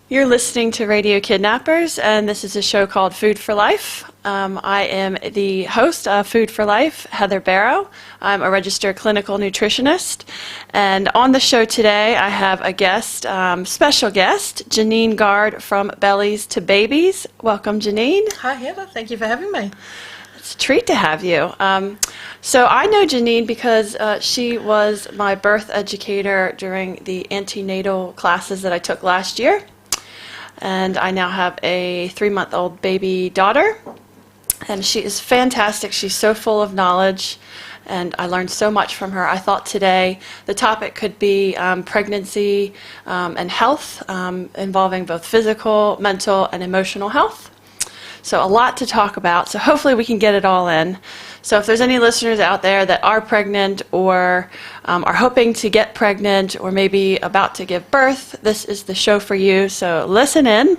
You're listening to Radio Kidnappers, and this is a show called Food for Life. I am the host of Food for Life, Heather Barrow. I'm a registered clinical nutritionist, and on the show today I have a guest, special guest, Janine Gard from Bellies to Babies. Welcome, Janine. Hi, Heather. Thank you for having me. It's a treat to have you. So I know Janine because she was my birth educator during the antenatal classes that I took last year. And I now have a 3-month-old baby daughter, and she is fantastic. She's so full of knowledge, and I learned so much from her. I thought today the topic could be pregnancy and health, involving both physical, mental, and emotional health. So a lot to talk about, so hopefully we can get it all in. So if there's any listeners out there that are pregnant or are hoping to get pregnant or maybe about to give birth, this is the show for you, so listen in.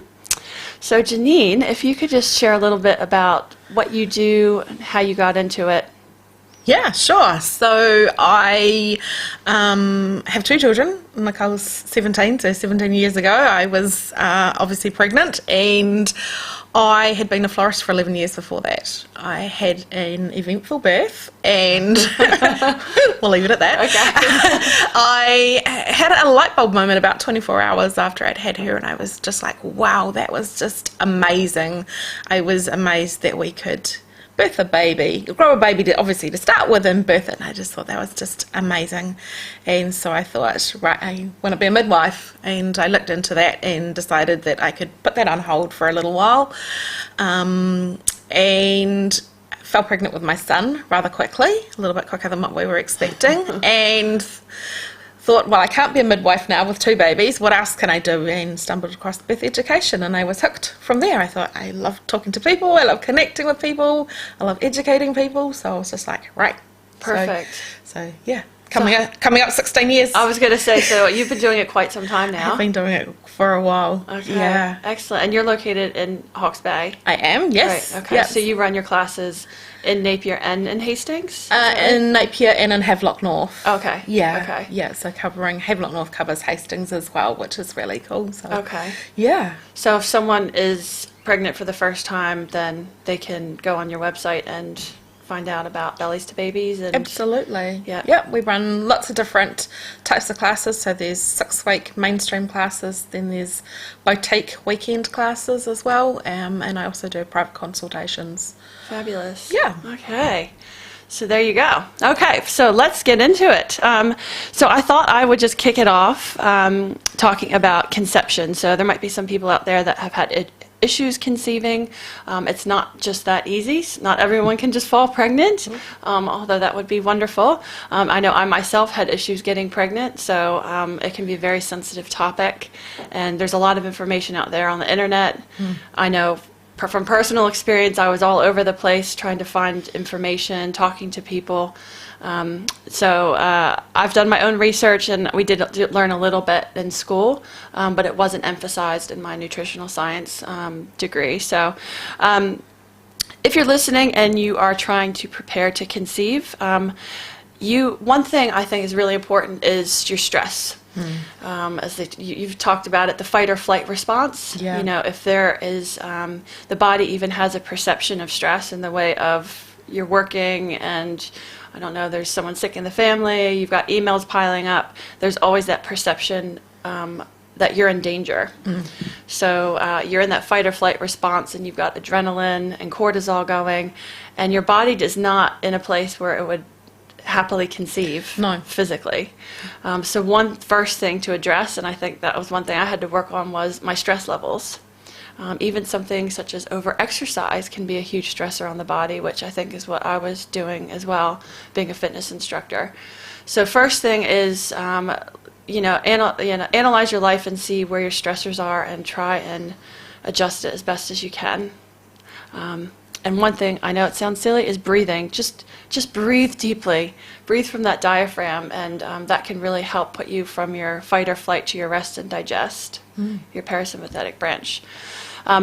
So Janine, if you could just share a little bit about what you do and how you got into it. Yeah, sure. So I have 2 children. Nicole's 17, so 17 years ago I was obviously pregnant, and I had been a florist for 11 years before that. I had an eventful birth, and we'll leave it at that. Okay. I had a light bulb moment about 24 hours after I'd had her, and I was just like, wow, that was just amazing. I was amazed that we could birth a baby, grow a baby obviously to start with and birth it, and I just thought that was just amazing. And so I thought, right, I want to be a midwife, and I looked into that and decided that I could put that on hold for a little while, and fell pregnant with my son rather quickly, a little bit quicker than what we were expecting, and thought, well, I can't be a midwife now with 2 babies, what else can I do? And stumbled across birth education, and I was hooked from there. I thought, I love talking to people, I love connecting with people, I love educating people, so I was just like, right. Perfect. So yeah, coming up 16 years. I was going to say, so you've been doing it quite some time now. I've been doing it for a while. Okay. Yeah. Excellent. And you're located in Hawke's Bay? I am, yes. Right. Okay. Yes. So you run your classes in Napier and in Hastings? In Napier and in Havelock North. Okay. Yeah. Okay. Yeah, so covering Havelock North covers Hastings as well, which is really cool. So Okay. yeah. So if someone is pregnant for the first time, then they can go on your website and find out about Bellies to Babies. And Absolutely. Yeah. Yep, we run lots of different types of classes. So there's 6-week mainstream classes, then there's boutique weekend classes as well, and I also do private consultations. Fabulous. Yeah. Okay. So there you go. Okay, so let's get into it. So I thought I would just kick it off talking about conception. So there might be some people out there that have had issues conceiving. It's not just that easy. Not everyone can just fall pregnant, although that would be wonderful. I know I myself had issues getting pregnant, so it can be a very sensitive topic, and there's a lot of information out there on the internet. I know from personal experience, I was all over the place trying to find information, talking to people. So I've done my own research, and we did learn a little bit in school, but it wasn't emphasized in my nutritional science degree. So if you're listening and you are trying to prepare to conceive, one thing I think is really important is your stress. You've talked about it, the fight or flight response. Yeah. You know, if there is, the body even has a perception of stress in the way of you're working and, I don't know, there's someone sick in the family, you've got emails piling up, there's always that perception that you're in danger. So you're in that fight or flight response, and you've got adrenaline and cortisol going, and your body is not in a place where it would happily conceive. No. Physically. So one first thing to address, and I think that was one thing I had to work on, was my stress levels. Even something such as over-exercise can be a huge stressor on the body, which I think is what I was doing as well, being a fitness instructor. So first thing is, analyze your life and see where your stressors are and try and adjust it as best as you can. And one thing, I know it sounds silly, is breathing. Just breathe deeply. Breathe from that diaphragm, and that can really help put you from your fight or flight to your rest and digest, your parasympathetic branch.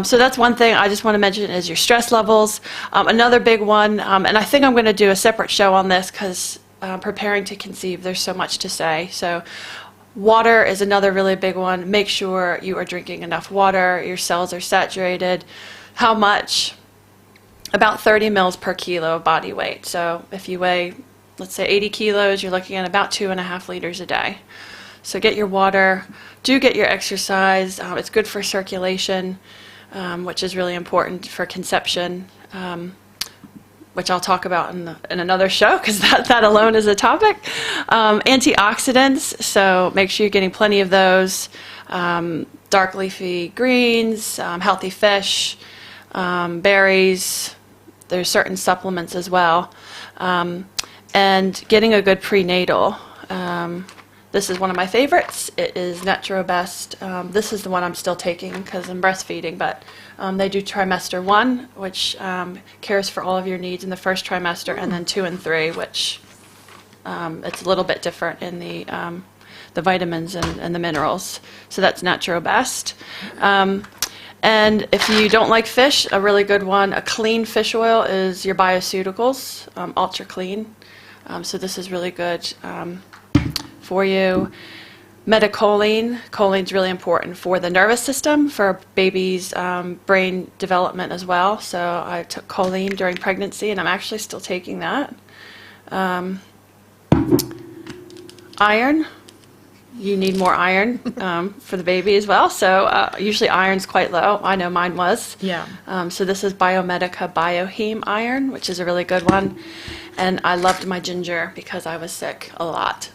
So that's one thing I just want to mention is your stress levels. Another big one, and I think I'm going to do a separate show on this because preparing to conceive, there's so much to say. So Water is another really big one. Make sure you are drinking enough water. Your cells are saturated. How much? About 30 mils per kilo of body weight. So if you weigh, let's say 80 kilos, you're looking at about 2.5 liters a day. So get your water. Do get your exercise. It's good for circulation, which is really important for conception, which I'll talk about in another show, because that alone is a topic. Antioxidants, so make sure you're getting plenty of those. Dark leafy greens, healthy fish, berries. There's certain supplements as well. And getting a good prenatal. This is one of my favorites. It is NaturalBest. This is the one I'm still taking because I'm breastfeeding, but they do trimester 1, which cares for all of your needs in the first trimester, and then 2 and 3, which it's a little bit different in the vitamins and the minerals. So that's NaturalBest. And if you don't like fish, a really good one, a clean fish oil is your Bioceuticals, Ultra Clean. So this is really good for you. Methacholine. Choline's really important for the nervous system, for baby's brain development as well. So I took choline during pregnancy, and I'm actually still taking that. Iron. You need more iron for the baby as well. So usually iron's quite low. I know mine was. Yeah. So this is Biomedica Bioheme Iron, which is a really good one. And I loved my ginger because I was sick a lot.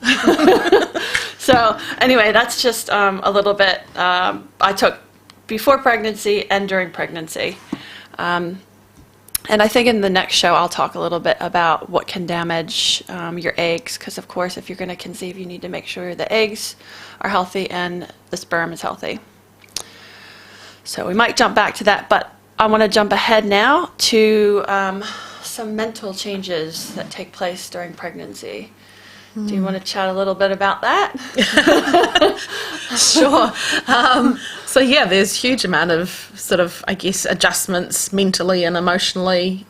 So anyway, that's just a little bit I took before pregnancy and during pregnancy. And I think in the next show I'll talk a little bit about what can damage your eggs, because of course if you're going to conceive you need to make sure the eggs are healthy and the sperm is healthy. So we might jump back to that, but I want to jump ahead now to some mental changes that take place during pregnancy. Do you want to chat a little bit about that? Sure. So yeah, there's huge amount of sort of, I guess, adjustments mentally and emotionally,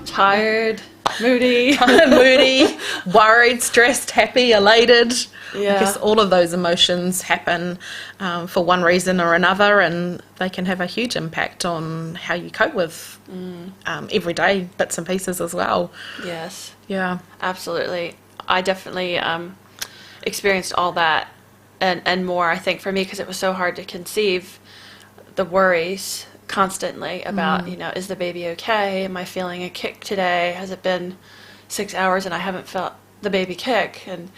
Tired, moody. moody, worried, stressed, happy, elated. Yeah. I guess all of those emotions happen for one reason or another, and they can have a huge impact on how you cope with everyday bits and pieces as well. Yes. Yeah. Absolutely. I definitely experienced all that and more, I think, for me, because it was so hard to conceive. The worries constantly about, is the baby okay? Am I feeling a kick today? Has it been 6 hours and I haven't felt the baby kick? And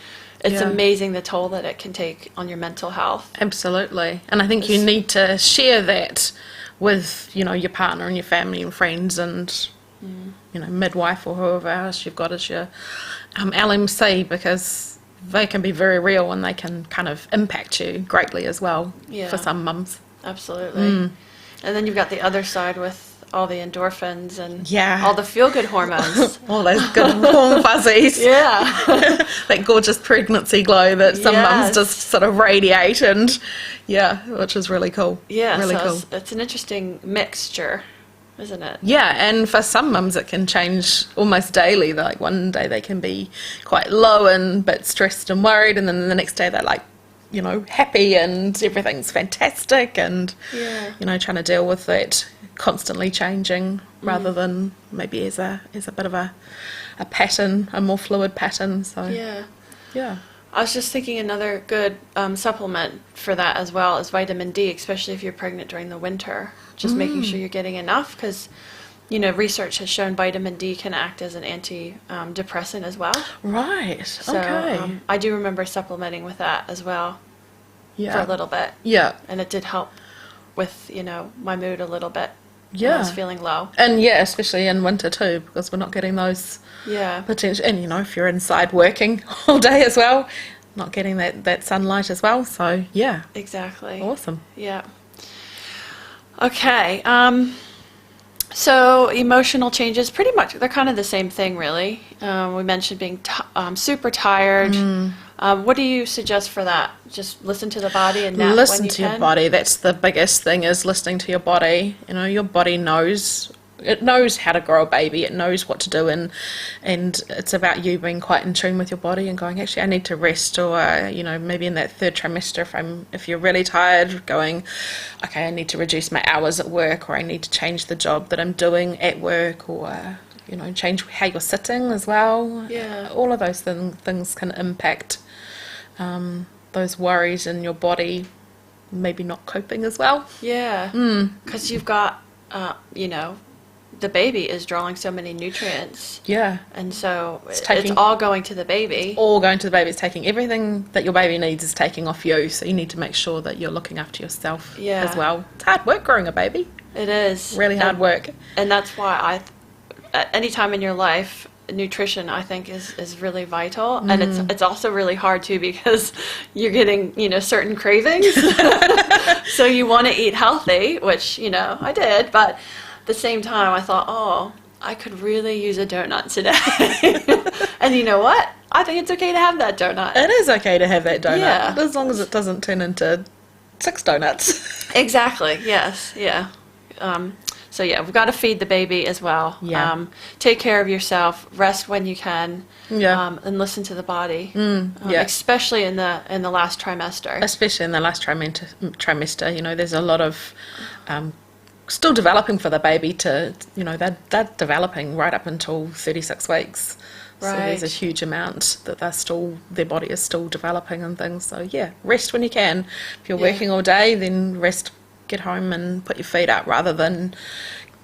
it's amazing the toll that it can take on your mental health. Absolutely. And I think you need to share that with, your partner and your family and friends and, midwife or whoever else you've got as your LMC, because they can be very real and they can kind of impact you greatly as well for some mums. Absolutely. And then you've got the other side with all the endorphins and Yeah. all the feel-good hormones. All those good warm fuzzies. Yeah. That gorgeous pregnancy glow that some mums just sort of radiate, and which is really cool. Yeah, really so cool. it's an interesting mixture, isn't it? Yeah, and for some mums it can change almost daily. Like one day they can be quite low and but stressed and worried, and then the next day they're like, happy and everything's fantastic, and trying to deal with that constantly changing rather than maybe as a bit of a pattern, a more fluid pattern. So yeah. I was just thinking another good supplement for that as well is vitamin D, especially if you're pregnant during the winter. Just making sure you're getting enough, because research has shown vitamin D can act as an antidepressant as well. Right. So Okay. I do remember supplementing with that as well for a little bit. Yeah. And it did help with, my mood a little bit. Yeah. When I was feeling low. And especially in winter too, because we're not getting those potential. And if you're inside working all day as well, not getting that sunlight as well. So yeah. Exactly. Awesome. Yeah. Okay. So emotional changes, pretty much, they're kind of the same thing, really. We mentioned being super tired. What do you suggest for that? Just listen to the body and nap Listen when you to can? your body. That's the biggest thing, is listening to your body. Your body knows it knows how to grow a baby. It knows what to do, and it's about you being quite in tune with your body and going, actually, I need to rest, or maybe in that third trimester, if you're really tired, going, okay, I need to reduce my hours at work, or I need to change the job that I'm doing at work, or change how you're sitting as well. Yeah. All of those things can impact those worries in your body, maybe not coping as well. Yeah. Because you've got, the baby is drawing so many nutrients. Yeah. And so it's taking- all going to the baby. All going to the baby. It's taking everything that your baby needs is taking off you. So you need to make sure that you're looking after yourself as well. It's hard work growing a baby. It is. Really hard work. And that's why at any time in your life, nutrition, I think, is really vital. And it's also really hard too, because you're getting, certain cravings. So you want to eat healthy, which, I did, but at the same time I thought, I could really use a donut today. And you know what? I think it's okay to have that donut. It is okay to have that donut, Yeah. as long as it doesn't turn into 6 donuts. Exactly. Yes. Yeah. So yeah, we've got to feed the baby as well. Yeah. Take care of yourself. Rest when you can. Yeah. And listen to the body. Yeah. Especially in the last trimester. Especially in the last trimester, there's a lot of still developing for the baby to, they're developing right up until 36 weeks. Right. So there's a huge amount that their body is still developing and things. So yeah, rest when you can. If you're working all day, then rest, get home and put your feet up, rather than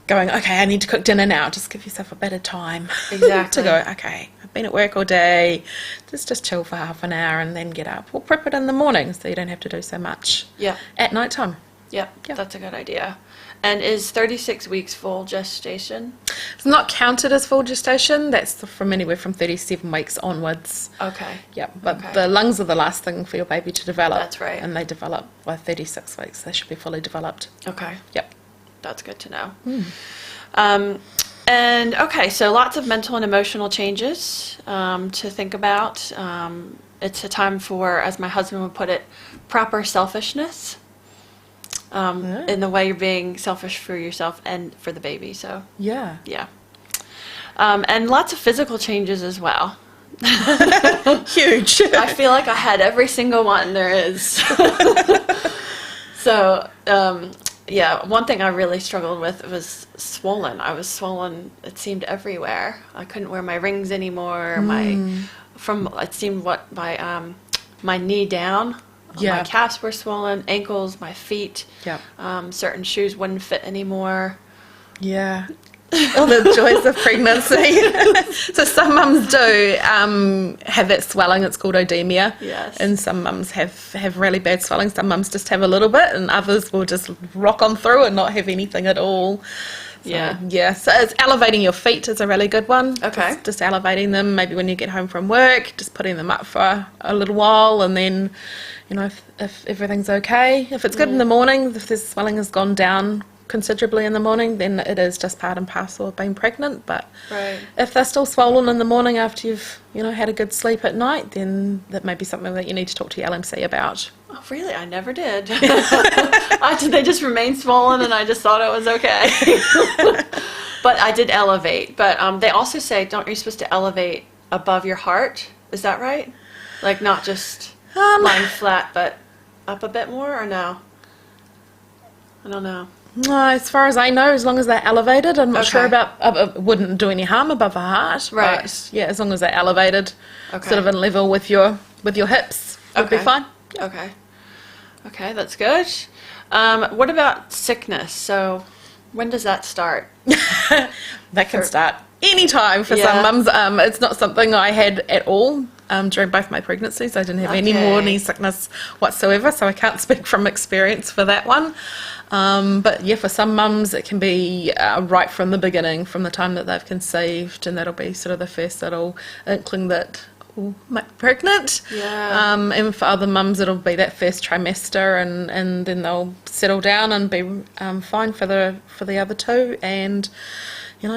going, okay, I need to cook dinner now. Just give yourself a bit of time. Exactly. To go, okay, I've been at work all day, just chill for half an hour and then get up. Or prep it in the morning so you don't have to do so much at night time. Yeah, that's a good idea. And is 36 weeks full gestation? It's not counted as full gestation. That's from anywhere from 37 weeks onwards. Okay. Yeah, but the lungs are the last thing for your baby to develop. That's right. And they develop by 36 weeks. They should be fully developed. Okay. Yep. That's good to know. And okay, so lots of mental and emotional changes to think about. It's a time for, as my husband would put it, proper selfishness. In the way you're being selfish for yourself and for the baby. So Yeah. and lots of physical changes as well. Huge. I feel like I had every single one there is. So one thing I really struggled with was swollen. I was swollen, it seemed, everywhere. I couldn't wear my rings anymore. My knee down. Yeah. My calves were swollen, ankles, my feet. Yep. Certain shoes wouldn't fit anymore. Yeah. All the joys of pregnancy. So some mums do have that swelling. It's called odemia. Yes. And some mums have really bad swelling. Some mums just have a little bit, and others will just rock on through and not have anything at all. So, yeah. So it's elevating your feet is a really good one. Okay. Just elevating them. Maybe when you get home from work, just putting them up for a little while, and then, if everything's okay. If it's good in the morning, if the swelling has gone down considerably in the morning, then it is just part and parcel of being pregnant. But if they're still swollen in the morning after you've had a good sleep at night, then that may be something that you need to talk to your LMC about. Oh, really? I never did. They just remained swollen, and I just thought it was okay. But I did elevate. But they also say, you're supposed to elevate above your heart. Is that right? Like not just lying flat, but up a bit more, or no? I don't know. No, as far as I know, as long as they're elevated, I'm not sure about, wouldn't do any harm above the heart. Right. But yeah, as long as they're elevated, Okay. sort of in level with your hips, would be fine. Okay. Okay, that's good. What about sickness? So when does that start? That can start anytime for some mums. It's not something I had at all during both my pregnancies. I didn't have any morning sickness whatsoever, so I can't speak from experience for that one. But yeah, for some mums it can be right from the beginning, from the time that they've conceived, and that'll be sort of the first little inkling that might be pregnant. Yeah. And for other mums it'll be that first trimester, and then they'll settle down and be fine for the other two. And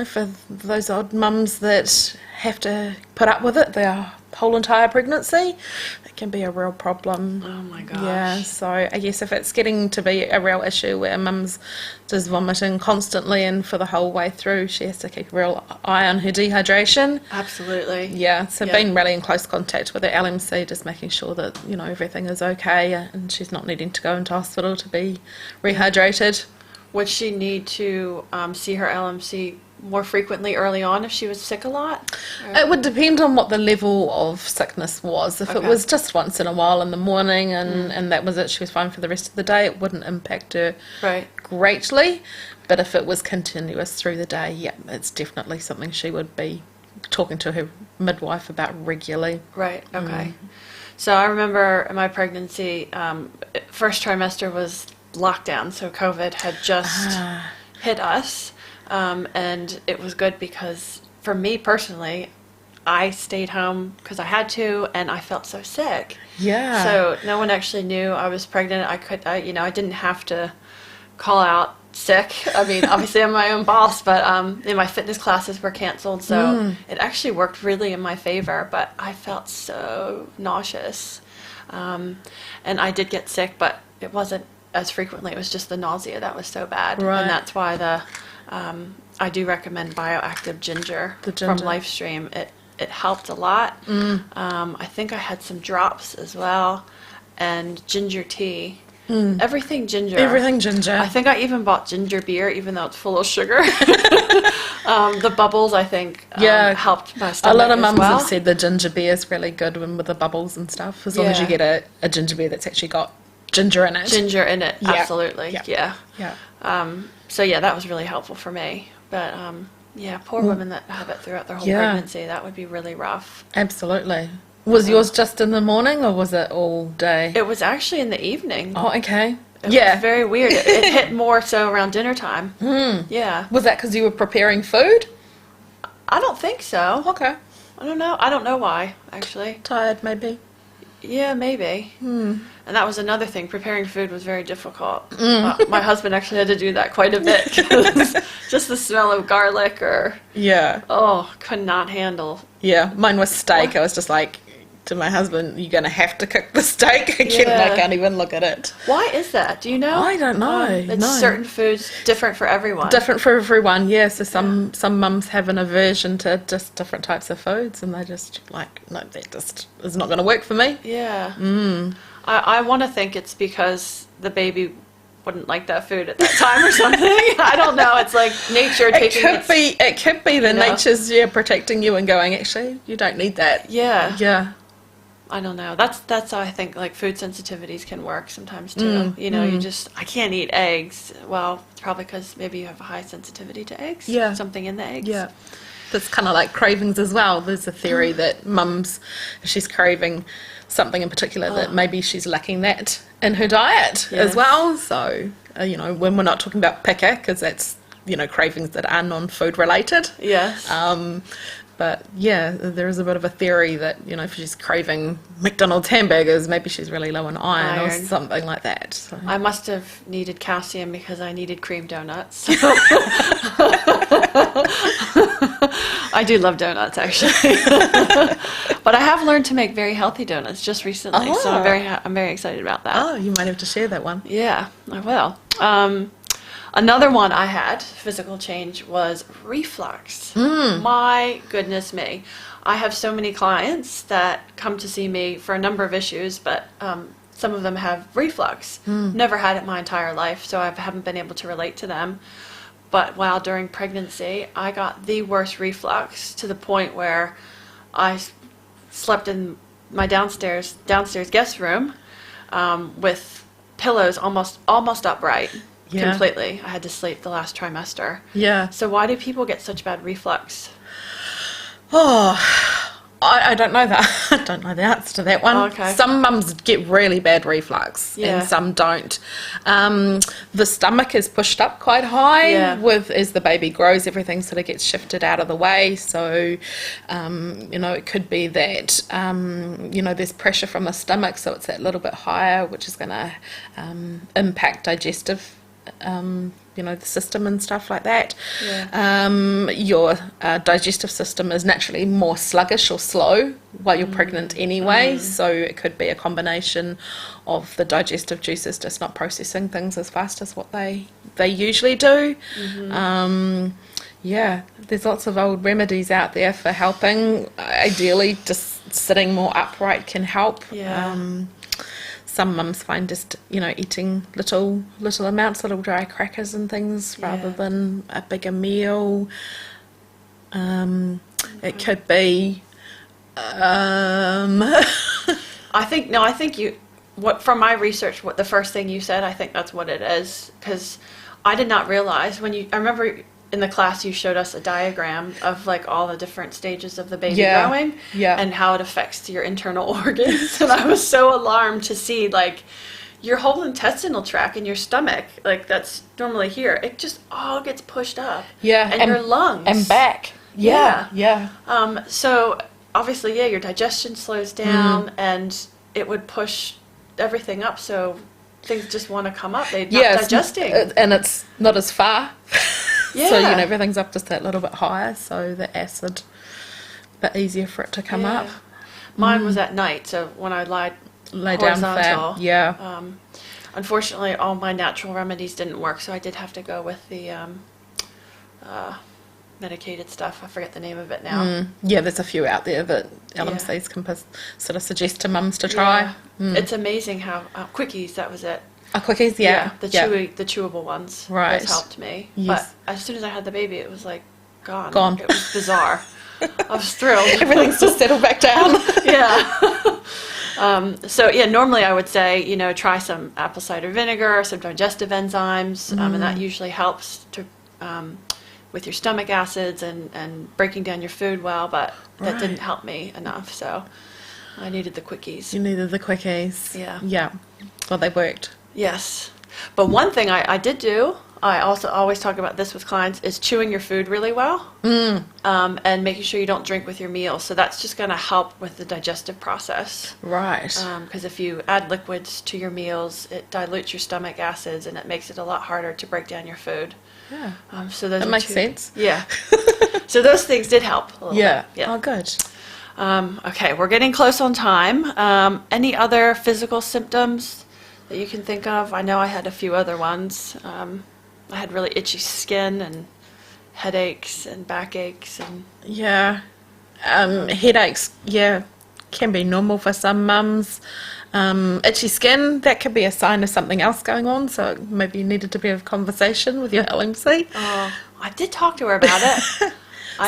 for those odd mums that have to put up with it their whole entire pregnancy, it can be a real problem. Oh my gosh. Yeah, so I guess if it's getting to be a real issue where mum's just vomiting constantly and for the whole way through, she has to keep a real eye on her dehydration. Absolutely. Yeah, so being really in close contact with her LMC, just making sure that, everything is okay and she's not needing to go into hospital to be rehydrated. Would she need to see her LMC more frequently early on if she was sick a lot? Or? It would depend on what the level of sickness was. If it Okay. was just once in a while in the morning and that was it, she was fine for the rest of the day, it wouldn't impact her Right. greatly. But if it was continuous through the day, yeah, it's definitely something she would be talking to her midwife about regularly. Right. Okay. So I remember in my pregnancy, first trimester was lockdown, so COVID had just hit us, and it was good because for me personally, I stayed home because I had to, and I felt so sick. Yeah. So no one actually knew I was pregnant. I didn't have to call out sick. I mean, obviously I'm my own boss, but my fitness classes were canceled, so it actually worked really in my favor. But I felt so nauseous, and I did get sick, but it wasn't as frequently. It was just the nausea that was so bad, Right. and that's why I do recommend bioactive ginger, The from ginger. LifeStream. It helped a lot. I think I had some drops as well, and ginger tea. Everything ginger. Everything ginger. I think I even bought ginger beer, even though it's full of sugar. The bubbles, I think, helped my A stomach lot of as mums well. have said the ginger beer is really good with the bubbles and stuff, as long as you Yeah. get a ginger beer that's actually got ginger in it. Ginger in it, Yeah. absolutely. Yeah. Yeah. Yeah. So yeah, that was really helpful for me. But yeah, poor women that have it throughout their whole Yeah. pregnancy, that would be really rough. Absolutely. Was yours just in the morning or was it all day? It was actually in the evening. Oh, okay. It Yeah. was very weird. It hit more so around dinner time. Yeah. Was that because you were preparing food? I don't think so. Okay. I don't know. I don't know why, actually. Tired, maybe. Yeah, maybe. And that was another thing. Preparing food was very difficult. My husband actually had to do that quite a bit. 'Cause just the smell of garlic Yeah. could not handle. Yeah. Mine was steak. I was just like to my husband, "You're going to have to cook the steak." I Yeah. can't even look at it. Why is that? Do you know? I don't know. It's No. certain foods different for everyone. Different for everyone, yeah. So some mums have an aversion to just different types of foods, and they just like, no, that just is not going to work for me. Yeah. I want to think it's because the baby wouldn't like that food at that time or something. I don't know. It's like nature taking its... It could be the you know? nature's protecting you and going, actually, you don't need that. Yeah. Yeah. I don't know. That's how I think like food sensitivities can work sometimes too. You just, I can't eat eggs. Well, it's probably because maybe you have a high sensitivity to eggs. Yeah. Something in the eggs. Yeah. That's kind of like cravings as well. There's a theory that mums, if she's craving something in particular, that maybe she's lacking that in her diet as Yes. well. So, when we're not talking about picker, because that's, cravings that are non-food related. Yes. But yeah, there is a bit of a theory that, if she's craving McDonald's hamburgers, maybe she's really low in iron or Iron. something like that. So. I must have needed calcium because I needed cream donuts. I do love donuts, actually. But I have learned to make very healthy donuts just recently, so Oh. I'm very excited about that. Oh, you might have to share that one. Yeah, I will. Another one I had, physical change, was reflux. My goodness me. I have so many clients that come to see me for a number of issues, but some of them have reflux. Never had it my entire life, so I haven't been able to relate to them. But while during pregnancy, I got the worst reflux to the point where I slept in my downstairs guest room with pillows almost upright. Yeah. Completely. I had to sleep the last trimester. Yeah. So why do people get such bad reflux? Oh, I don't know that. I don't know the answer to that one. Okay. Some mums get really bad reflux Yeah. and some don't. The stomach is pushed up quite high Yeah. as the baby grows, everything sort of gets shifted out of the way. So, it could be that, there's pressure from the stomach, so it's that little bit higher, which is going to impact digestive the system and stuff like that. Yeah. Your digestive system is naturally more sluggish or slow while you're pregnant anyway, so it could be a combination of the digestive juices just not processing things as fast as what they usually do. Yeah, there's lots of old remedies out there for helping. Ideally, just sitting more upright can help. Yeah. Some mums find just, eating little amounts, little dry crackers and things rather than a bigger meal. It could be... I think from my research, what the first thing you said, I think that's what it is, because I did not realize I remember in the class you showed us a diagram of like all the different stages of the baby growing and how it affects your internal organs, and I was so alarmed to see like your whole intestinal tract in your stomach, like that's normally here, it just all gets pushed up. And your lungs and back. So obviously your digestion slows down and it would push everything up, so things just want to come up. They're not digesting. And it's not as far. Yeah. So, everything's up just that little bit higher, so the acid, a bit easier for it to come up. Mine was at night, so when I lay down horizontal, flat. Unfortunately, all my natural remedies didn't work, so I did have to go with the medicated stuff. I forget the name of it now. Yeah, there's a few out there that LMCs can sort of suggest to mums to try. It's amazing how quickies, that was it. Quickies, the chewable ones. Right. Those helped me. Yes. But as soon as I had the baby, it was like gone. It was bizarre. I was thrilled. Everything's just settled back down. Normally I would say, try some apple cider vinegar, some digestive enzymes, and that usually helps to with your stomach acids and breaking down your food well, but that didn't help me enough, so I needed the quickies. You needed the quickies. Yeah. Well, they worked. Yes. But one thing I did do, I also always talk about this with clients, is chewing your food really well and making sure you don't drink with your meals. So that's just going to help with the digestive process. Right. Because if you add liquids to your meals, it dilutes your stomach acids and it makes it a lot harder to break down your food. Yeah. So those that makes sense. Yeah. So those things did help a little bit. Yeah. Oh, good. Okay, we're getting close on time. Any other physical symptoms that you can think of? I know I had a few other ones. I had really itchy skin and headaches and backaches and headaches. Can be normal for some mums. Itchy skin, that could be a sign of something else going on, so maybe you needed to be a conversation with your LMC. Oh, I did talk to her about it.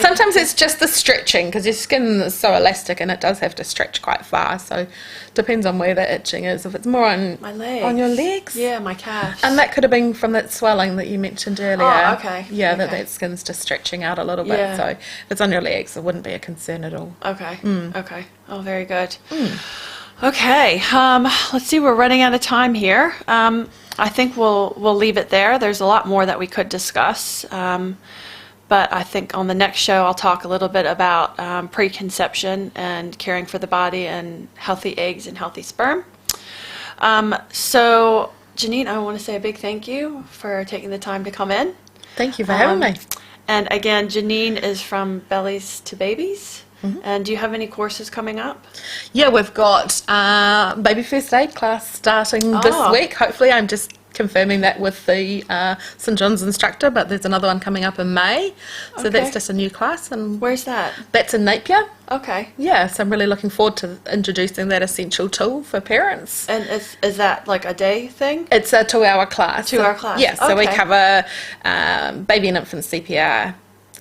Sometimes it's just the stretching, because your skin is so elastic and it does have to stretch quite far, so depends on where the itching is. If it's more on my legs. On your legs? Yeah, my calves. And that could have been from that swelling that you mentioned earlier. Oh, okay. Yeah, okay. that skin's just stretching out a little bit, so if it's on your legs, it wouldn't be a concern at all. Okay, okay. Oh, very good. Okay, let's see, we're running out of time here. I think we'll leave it there. There's a lot more that we could discuss. But I think on the next show, I'll talk a little bit about preconception and caring for the body and healthy eggs and healthy sperm. So, Janine, I want to say a big thank you for taking the time to come in. Thank you for having me. And again, Janine is from Bellies to Babies. And do you have any courses coming up? Yeah, we've got baby first aid class starting this week. Hopefully, I'm just confirming that with the St John's instructor, but there's another one coming up in May, so that's just a new class. And where's that? That's in Napier. Okay. Yeah, so I'm really looking forward to introducing that essential tool for parents. And is that like a day thing? It's a 2-hour class. 2-hour class. Yeah, so we cover baby and infant CPR,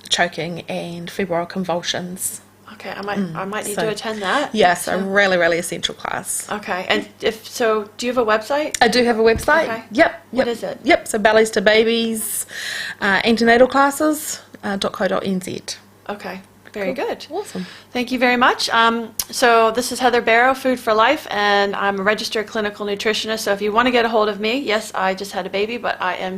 choking, and febrile convulsions. Okay, I might need to attend that. Yes, a really, really essential class. Okay, and if so, do you have a website? I do have a website. Okay. Yep. What is it? Yep, so Bellies to Babies, antenatal classes, .co.nz. Okay, very good. Awesome. Thank you very much. So this is Heather Barrow, Food for Life, and I'm a registered clinical nutritionist. So if you want to get a hold of me, yes, I just had a baby, but I'm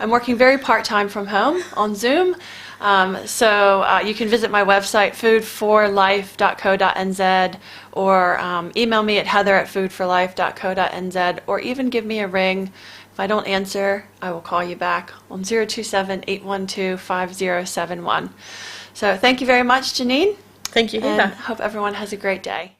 working very part-time from home on Zoom. You can visit my website, foodforlife.co.nz, or email me at heather@foodforlife.co.nz, or even give me a ring. If I don't answer, I will call you back on 027-812-5071. So thank you very much, Janine. Thank you, And Heather. hope everyone has a great day.